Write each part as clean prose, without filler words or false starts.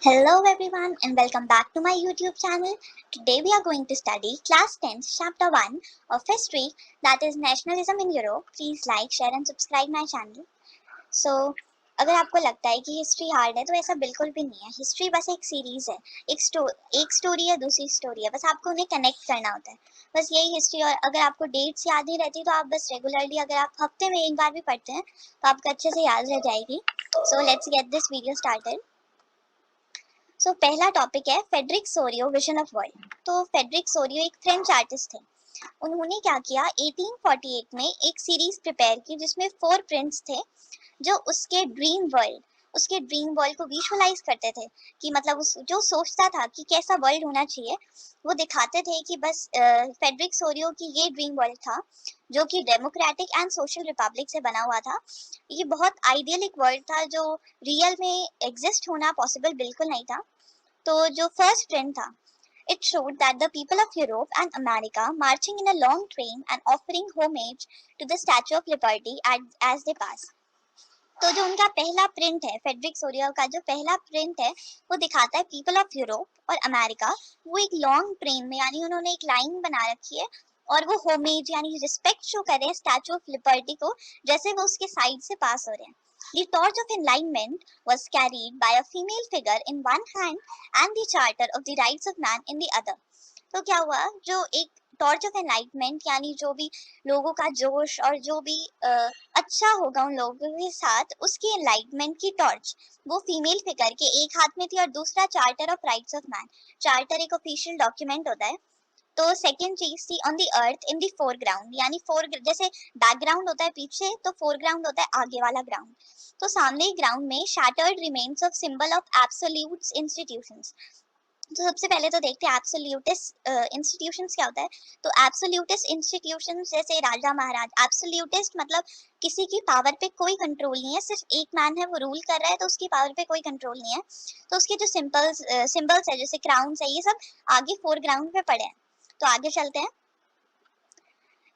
Hello everyone and welcome back to my YouTube channel. Today we are going to study class 10th chapter 1 of history, that is nationalism in Europe. Please like, share and subscribe my channel. So अगर आपको लगता है कि history hard है तो ऐसा बिल्कुल भी नहीं है। हिस्ट्री बस एक सीरीज है, एक स्टोरी है, दूसरी स्टोरी है, बस आपको उन्हें कनेक्ट करना होता है। बस यही हिस्ट्री। और अगर आपको डेट्स याद नहीं रहती तो आप बस रेगुलरली अगर आप हफ्ते में एक बार भी पढ़ते हैं तो आपको अच्छे से याद रह जाएगी। So let's get this video started. So पहला टॉपिक है Frederic Sorrieu vision of world. तो फेडरिक सोरियो एक फ्रेंच आर्टिस्ट थे। उन्होंने क्या किया, 1848 में एक सीरीज प्रिपेयर की जिसमें 4 प्रिंट्स थे जो उसके ड्रीम वर्ल्ड को विजुअलाइज करते थे कि मतलब उस जो सोचता था कि कैसा वर्ल्ड होना चाहिए वो दिखाते थे कि बस फेडरिक सोरियो की ये ड्रीम वर्ल्ड था जो कि डेमोक्रेटिक एंड सोशल रिपब्लिक से बना हुआ था। ये बहुत आइडियलिक वर्ल्ड था जो रियल में एग्जिस्ट होना पॉसिबल बिल्कुल नहीं था। तो जो फर्स्ट ट्रेंड था, it showed that the people of Europe and America marching in a long train and offering homage to the Statue of Liberty as they pass. तो जो उनका पहला प्रिंट है, फेडरिक सोरियो का जो पहला प्रिंट है वो दिखाता है पीपल ऑफ यूरोप और अमेरिका, वो एक लॉन्ग ट्रेन में, यानी उन्होंने एक लाइन बना रखी है और वो होमेज यानी रिस्पेक्ट शो कर रहे हैं स्टैचू ऑफ लिबर्टी को, जैसे वो उसके साइड से पास हो रहे हैं। The torch of enlightenment was carried by a female figure in one hand and the charter of the rights of man in the other. तो क्या हुआ, जो एक टॉर्च ऑफ एनलाइटमेंट यानी जो भी लोगों का जोश और जो भी अच्छा होगा उन लोगों के साथ, उसकी एनलाइटमेंट की टॉर्च वो फीमेल फिगर के एक हाथ में थी और दूसरा charter of rights of man. Charter एक ऑफिशियल डॉक्यूमेंट होता है। तो सेकंड चीज थी on the earth in the foreground, यानी फोर जैसे बैकग्राउंड होता है पीछे तो फोरग्राउंड होता है आगे वाला ग्राउंड। तो सामने ग्राउंड में shattered remains of symbol of absolute institutions. तो सबसे पहले तो देखते हैं एब्सोल्यूटिस्ट इंस्टीट्यूशंस क्या होता है। तो एब्सोल्यूटिस्ट इंस्टीट्यूशंस जैसे राजा महाराज, एब्सोल्यूटिस्ट मतलब किसी की पावर पे कोई कंट्रोल नहीं है, सिर्फ एक मैन है वो रूल कर रहा है तो उसकी पावर पे कोई कंट्रोल नहीं है। तो उसके जो सिंबल्स है जैसे क्राउन्स है ये सब आगे फोरग्राउंड पे पड़े हैं। तो आगे चलते हैं।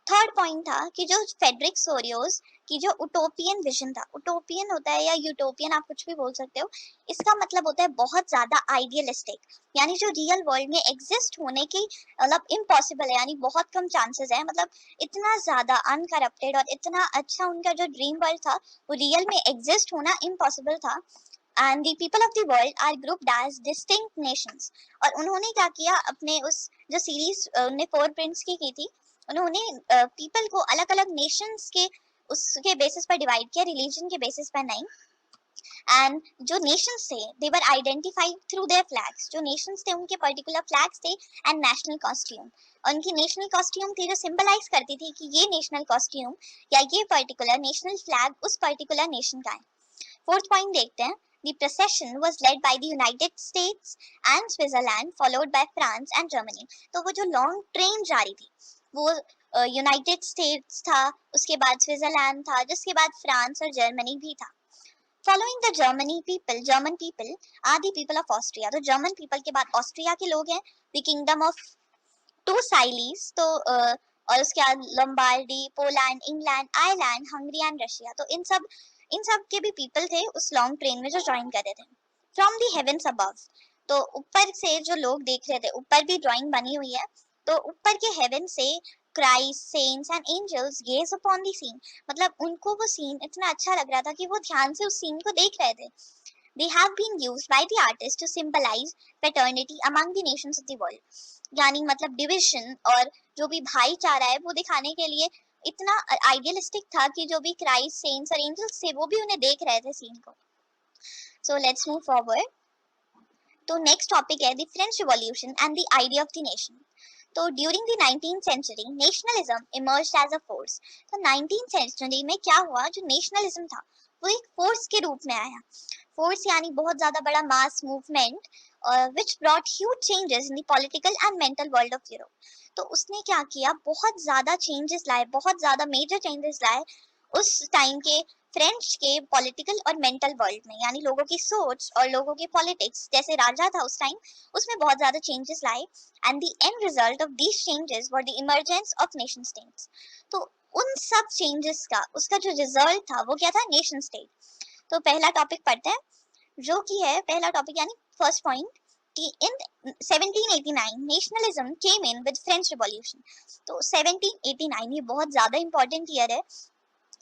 थर्ड पॉइंट था कि जो फेडरिक सोरियोस की जो उटोपियन विजन था, उटोपियन होता है या यूटोपियन आप कुछ भी बोल सकते हो, इसका मतलब होता है बहुत ज्यादा आइडियलिस्टिक, यानी जो रियल वर्ल्ड में एग्जिस्ट होने की मतलब इम्पॉसिबल है, यानी बहुत कम चांसेस है, मतलब इतना ज्यादा अनकरप्टेड और इतना अच्छा उनका जो ड्रीम वर्ल्ड था वो रियल में एग्जिस्ट होना इम्पॉसिबल था। And the people of the world are grouped as distinct nations. और उन्होंने क्या किया, अपने उस जो सीरीज उन्होंने 4 प्रिंट्स की थी, उन्होंने पीपल को अलग अलग नेशंस के उसके बेसिस पर डिवाइड किया, रिलीजन के बेसिस पर नहीं। एंड जो नेशंस थे दे वर आइडेंटिफाइड थ्रू देयर फ्लैग्स, जो नेशंस थे उनके पर्टिकुलर फ्लैग्स थे एंड नेशनल कॉस्ट्यूम। और उनकी नेशनल कॉस्ट्यूम थी जो सिंबलाइज करती थी कि ये नेशनल कॉस्ट्यूम या ये पर्टिकुलर नेशनल फ्लैग उस पर्टिकुलर नेशन का है। फोर्थ पॉइंट देखते हैं। The procession was led by the United States and Switzerland, followed by France and Germany. तो वो जो लॉन्ग ट्रेन जा रही थी वो यूनाइटेड स्टेट्स था, उसके बाद स्विट्जरलैंड था, जिसके बाद फ्रांस और जर्मनी भी था। Following the German people are the people of Austria. तो जर्मन पीपल के बाद ऑस्ट्रिया के लोग हैं, the kingdom of two Sicilies, तो और उसके बाद Lombardy, Poland, England, Ireland, Hungary and Russia. तो इन सब के भी पीपल थे उस लॉन्ग ट्रेन में जो ज्वाइन कर रहे थे। फ्रॉम दी हेवेंस अबव, तो ऊपर से जो लोग देख रहे थे, ऊपर भी ड्राइंग बनी हुई है, तो ऊपर के हेवन से Christ, saints and angels gaze upon the scene, मतलब उनको वो सीन इतना अच्छा लग रहा था कि वो ध्यान से उस सीन को देख रहे थे। They have been used by the artist to symbolize fraternity among the nations of the world. यानी मतलब डिविजन और जो भी भाईचारा है वो दिखाने के लिए इतना आइडियलिस्टिक था कि जो भी क्राइस्ट, सेंट्स और एंजल्स थे वो भी उन्हें देख रहे थे सीन को। So let's move forward. तो नेक्स्ट टॉपिक है the French revolution and the idea of the nation. तो during the 19th century nationalism emerged as a force. तो 19th सेंचुरी में क्या हुआ, जो नेशनलिज्म था वो एक फोर्स के रूप में आया। फोर्स यानी बहुत ज्यादा बड़ा mass movement which brought huge changes in the political and mental world of Europe. तो उसने क्या किया, बहुत ज्यादा चेंजेस लाए, बहुत ज्यादा मेजर चेंजेस लाए उस टाइम के फ्रेंच के पॉलिटिकल और मेंटल वर्ल्ड में, यानी लोगों की सोच और लोगों की पॉलिटिक्स, जैसे राजा था उस टाइम उसमें बहुत ज्यादा चेंजेस लाए। And the end result of these changes were the emergence of nation states. तो उन सब चेंजेस का उसका जो रिजल्ट था वो क्या था, नेशन स्टेट। तो पहला टॉपिक पढ़ते हैं। जो कि है पहला टॉपिक यानी फर्स्ट पॉइंट कि इन 1789 nationalism came in with French revolution. तो 1789 ये बहुत ज्यादा इंपॉर्टेंट ईयर है।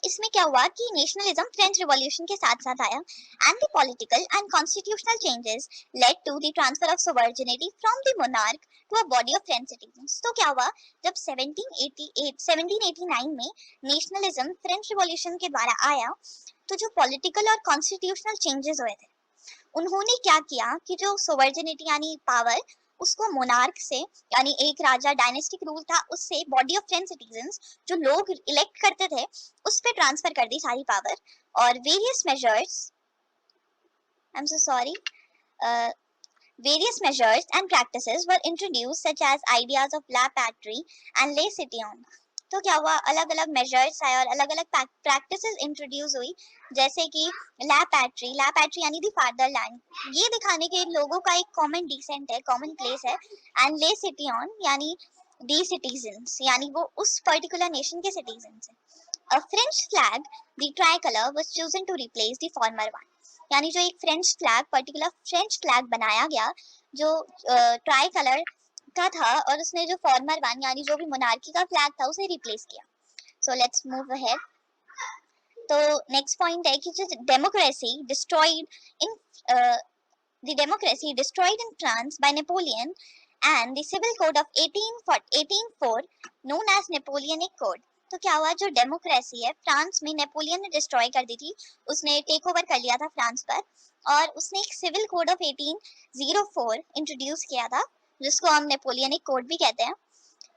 इसमें क्या हुआ कि नेशनलिज्म फ्रेंच रिवॉल्यूशन के साथ साथ आया and the political and constitutional changes led to the transfer of sovereignty from the monarch to a body of French citizens. तो क्या हुआ जब 1789 में नेशनलिज्म फ्रेंच रिवॉल्यूशन के द्वारा आया तो जो पॉलिटिकल और कॉन्स्टिट्यूशनल चेंजेस हुए थे उन्होंने क्या किया कि जो सोवर्जिनिटी यानी पावर उसको मोनार्क से यानी एक राजा डायनेस्टिक रूल था उससे बॉडी ऑफ फ्रेंच सिटीजंस जो लोग इलेक्ट करते थे उस पे ट्रांसफर कर दी सारी पावर। और various measures I am so sorry various measures and practices were introduced such as ideas of la patrie and le citoyen। तो क्या हुआ अलग अलग मेजर्स आए और अलग अलग प्रैक्टिसेस इंट्रोड्यूस हुई जैसे कि ला पैट्री यानी दी फादरलैंड ये दिखाने के लोगों का एक कॉमन डिसेंट है कॉमन प्लेस है एंड ले सिटियन यानी दी सिटीजन्स यानी वो उस पर्टिकुलर नेशन के सिटीजन्स है। A French flag, the tricolor, was chosen to replace the former one। यानी जो एक French flag particular French flag बनाया गया जो ट्राई कलर का था और उसने जो फॉर्मर वन यानी जो भी मोनार्की का फ्लैग था उसे रिप्लेस किया। So let's move ahead. तो नेक्स्ट पॉइंट है कि जो democracy destroyed in the democracy destroyed in France by Napoleon and the civil code of 1804 known as Napoleonic code. तो क्या हुआ जो डेमोक्रेसी है फ्रांस में नेपोलियन ने डिस्ट्रॉय कर दी थी उसने टेक ओवर कर लिया था फ्रांस पर और उसने एक सिविल कोड ऑफ 1804 इंट्रोड्यूस किया था जिसको हम नेपोलियनिक कोड भी कहते हैं।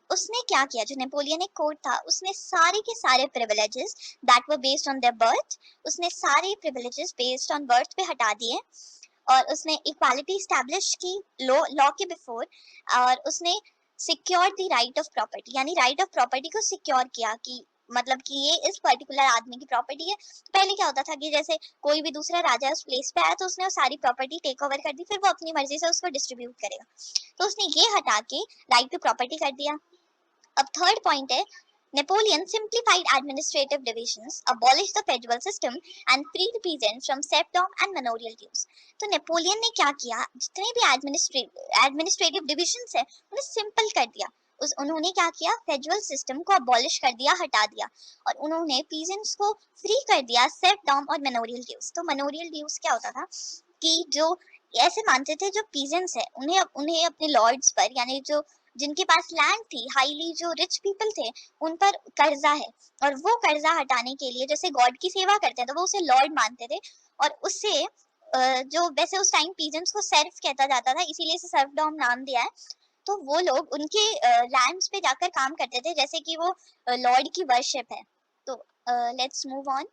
उसने क्या किया जो नेपोलियनिक कोड था उसने सारे के सारे privileges that were based on their birth उसने सारे प्रिविलेजेस बेस्ड ऑन बर्थ पे हटा दिए और उसने इक्वालिटी स्टैब्लिश की लॉ के बिफोर और उसने secure the right of property यानी राइट ऑफ प्रॉपर्टी को सिक्योर किया कि मतलब कि ये इस पर्टिकुलर आदमी की प्रॉपर्टी है। तो पहले क्या होता था कि जैसे कोई भी दूसरा राजा उस प्लेस पे आया तो उसने वो सारी प्रॉपर्टी टेक ओवर कर दी फिर वो अपनी मर्जी से उसको डिस्ट्रीब्यूट करेगा तो उसने ये हटा के राइट टू प्रॉपर्टी कर दिया। अब थर्ड पॉइंट है Napoleon simplified administrative divisions, abolished the federal system, and freed peasants from serfdom and manorial dues। तो नेपोलियन ने क्या किया जितने भी एडमिनिस्ट्रेटिव डिविजन्स है उन्हें सिंपल कर दिया। उन्होंने क्या किया फेडरल सिस्टम को अबॉलिश कर दिया हटा दिया और उन्होंने पीजेंट्स को फ्री कर दिया serfdom और manorial dues। तो manorial dues क्या होता था कि जो ऐसे मानते थे जो पीजेंट्स है उन्हें उन्हें अपने लॉर्ड्स पर यानी जो जिनके पास लैंड थी हाईली जो रिच पीपल थे उन पर कर्जा है और वो कर्जा हटाने के लिए जैसे गॉड की सेवा करते हैं तो वो उसे लॉर्ड मानते थे और उससे जो वैसे उस टाइम पीजेंट्स को सर्फ कहता जाता था इसीलिए इसे सर्फडॉम नाम दिया है। तो वो लोग उनके लैंड्स पे जाकर काम करते थे जैसे कि वो लॉर्ड की वर्शिप है। तो लेट्स मूव ऑन।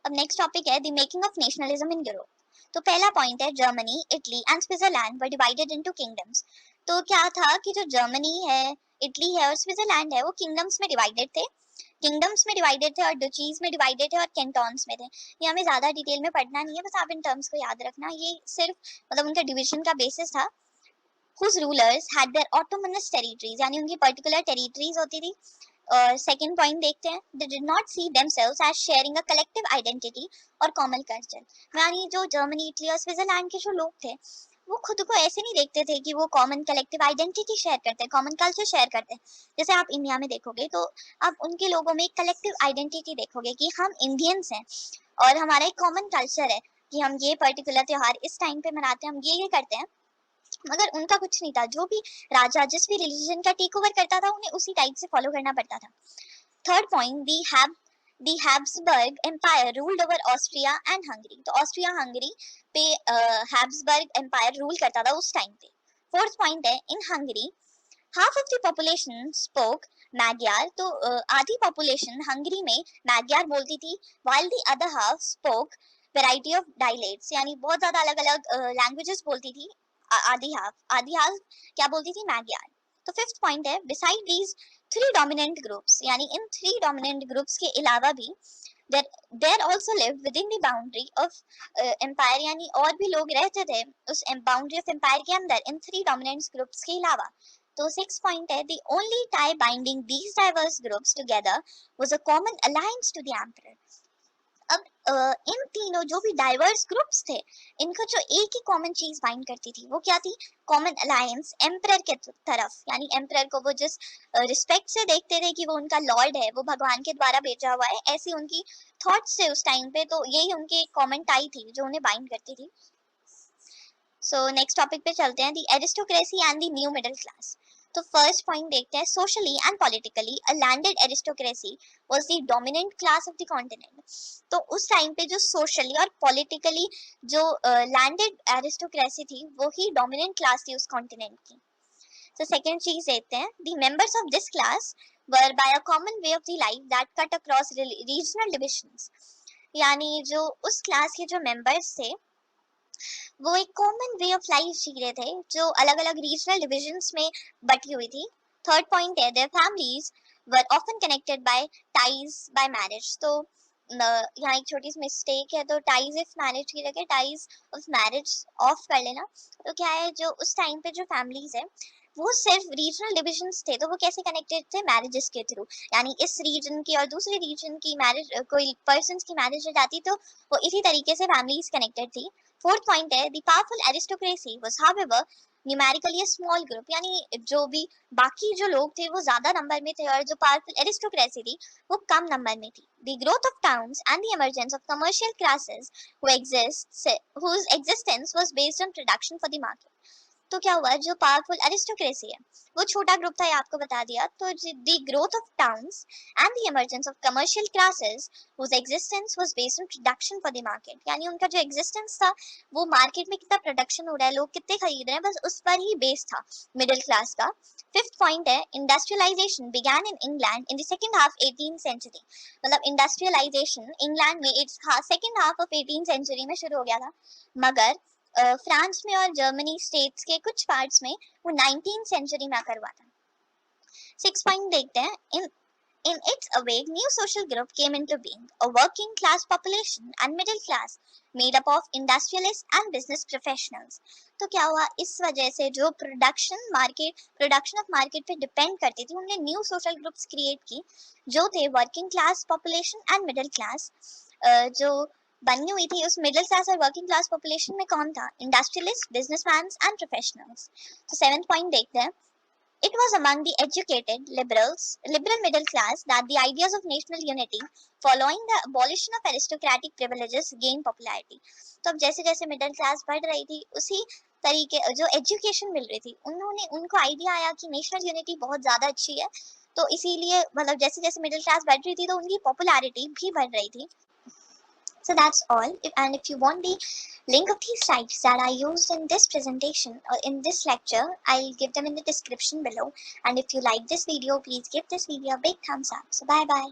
अब नेक्स्ट टॉपिक है the making of nationalism in Europe. तो पहला पॉइंट है Germany Italy and Switzerland were divided into kingdoms. तो क्या था कि जो जर्मनी है इटली है और स्विट्जरलैंड है वो किंगडम्स में डिवाइडेड थे और डचीज में डिवाइडेड थे और कैंटोन्स में थे। ये हमें ज्यादा डिटेल में पढ़ना नहीं है बस आप इन टर्म्स को याद रखना ये सिर्फ मतलब उनका डिवीजन का बेसिस था। whose rulers had their autonomous territories यानी उनकी पर्टिकुलर टेरिटरीज होती थी। सेकेंड पॉइंट देखते हैं they did not see themselves as sharing a collective identity और कॉमन कल्चर। यानी जो जर्मनी इटली और स्विट्जरलैंड के जो लोग थे वो खुद को ऐसे नहीं देखते थे कि वो कॉमन कलेक्टिव आइडेंटिटी शेयर करते हैं कॉमन कल्चर शेयर करते हैं। जैसे आप इंडिया में देखोगे तो आप उनके लोगों में एक कलेक्टिव आइडेंटिटी देखोगे कि हम इंडियंस हैं और हमारा एक कॉमन कल्चर है कि हम ये पर्टिकुलर त्योहार इस टाइम पे मनाते हैं हम ये करते हैं। मगर उनका कुछ नहीं था जो भी राजा जिस भी रिलीजन का टेक ओवर करता था उन्हें उसी टाइप से फॉलो करना पड़ता था। Third point the Habsburg empire ruled over Austria and Hungary. तो ऑस्ट्रिया हंगरी पे हैब्सबर्ग एम्पायर रूल करता था उस टाइम पे। फोर्थ पॉइंट है in Hungary half of the population spoke Magyar. तो आधी पॉपुलेशन हंगरी में मैग्यार बोलती थी while the other half spoke variety of dialects यानी बहुत ज्यादा अलग अलग लैंग्वेजेस बोलती थी। आधी हाफ क्या बोलती थी मैग्यार। तो फिफ्थ पॉइंट है beside these three dominant groups यानी इन थ्री डोमिनेंट ग्रुप्स के अलावा भी there also lived within the boundary of empire यानी और भी लोग रहते थे उस बाउंड्री ऑफ एम्पायर के अंदर इन थ्री डोमिनेंट ग्रुप्स के अलावा। तो सिक्स पॉइंट है the only tie binding these diverse groups together was a common alliance to the emperor. अब इन तीनों जो भी डाइवर्स ग्रुप्स थे, इनको जो एक ही कॉमन चीज बाइंड करती थी वो क्या थी? कॉमन अलायंस एम्परर के तरफ, यानी एम्परर को वो जिस रिस्पेक्ट से देखते थे कि वो उनका लॉर्ड है, वो भगवान के द्वारा भेजा हुआ है, ऐसी उनकी थॉट्स थे उस टाइम पे, तो यही उनकी एक कॉमन टाई थी जो उन्हें बाइंड करती थी। सो नेक्स्ट टॉपिक पे चलते हैं, the aristocracy and the new middle class. तो फर्स्ट पॉइंट देखते हैं, socially and politically a landed aristocracy was the dominant class of the continent. तो उस टाइम पे जो सोशली और पॉलिटिकली जो लैंडेड एरिस्टोक्रेसी थी वो ही डोमिनेंट क्लास थी उस कॉन्टिनेंट की। तो सेकंड चीज देखते हैं, the members of this class were by a common way of the life that cut across regional divisions. यानी जो उस क्लास के जो मेंबर्स थे वो एक कॉमन वे ऑफ लाइफ जी रहे थे जो अलग अलग रीजनल डिविजन्स में बटी हुई थी। थर्ड पॉइंट है, their families were often connected by ties bye marriage. तो यहाँ एक छोटी सी मिस्टेक है, तो टाइज इफ मैरिज की जगह टाइज ऑफ मैरिज ऑफ कर लेना। तो क्या है, जो उस टाइम पे जो फैमिलीज है वो सिर्फ रीजनल डिविजन्स थे, तो वो कैसे कनेक्टेड थे? मैरिजेस के थ्रू। यानी इस रीजन की और दूसरे रीजन की मैरिज, कोई पर्सन की मैरिज हो जाती तो वो इसी तरीके से फैमिलीज कनेक्टेड थी। फोर्थ पॉइंट है, the powerful aristocracy was however numerically a small group. यानी जो भी बाकी जो लोग थे वो ज्यादा नंबर में थे और जो पावरफुल एरिस्टोक्रेसी थी वो कम नंबर में थी। The growth of towns and the emergence of commercial classes whose existence was based on production for the market। तो क्या हुआ, जो पावरफुल एरिस्टोक्रेसी है वो छोटा ग्रुप था, ये आपको बता दिया। तो the growth of towns and the emergence of commercial classes whose existence was based on production for the market। यानी उनका जो एग्जिस्टेंस था वो मार्केट में कितना प्रोडक्शन हो रहा है, लोग कितने खरीद रहे हैं, बस उस पर ही बेस था मिडिल क्लास का। फिफ्थ पॉइंट है, industrialisation began in England in the second half 18th century. मतलब इंडस्ट्रियलाइजेशन इंग्लैंड में its second half of 18th century में शुरू हो गया था, मगर फ्रांस में और जर्मनी स्टेट्स के कुछ पार्ट्स में वो 19th सेंचुरी में आकर हुआ था। सिक्स पॉइंट देखते हैं, in its wake new social group came into being, a working class population and middle class made up of industrialists and business professionals। तो क्या हुआ, इस वजह से जो प्रोडक्शन ऑफ मार्केट पे डिपेंड करती थी, उन्होंने न्यू सोशल ग्रुप्स क्रिएट की जो थे working class population and middle class. जो बनी हुई थी उस मिडिल क्लास और वर्किंग क्लास पॉपुलेशन में कौन था? Industrialist, businessman and professionals. तो सेवेंथ पॉइंट देखते हैं, it was among the educated liberal middle class that the ideas of national unity following the abolition of aristocratic privileges gained popularity। तो अब जैसे जैसे मिडिल क्लास बढ़ रही थी उसी तरीके जो एजुकेशन मिल रही थी उनको आइडिया आया कि नेशनल यूनिटी बहुत ज्यादा अच्छी है, तो इसीलिए मतलब जैसे जैसे मिडिल क्लास बढ़ रही थी तो उनकी पॉपुलैरिटी भी बढ़ रही थी। So that's all. And if you want the link of these sites that I used in this presentation or in this lecture, I'll give them in the description below. And if you like this video, please give this video a big thumbs up. So bye bye.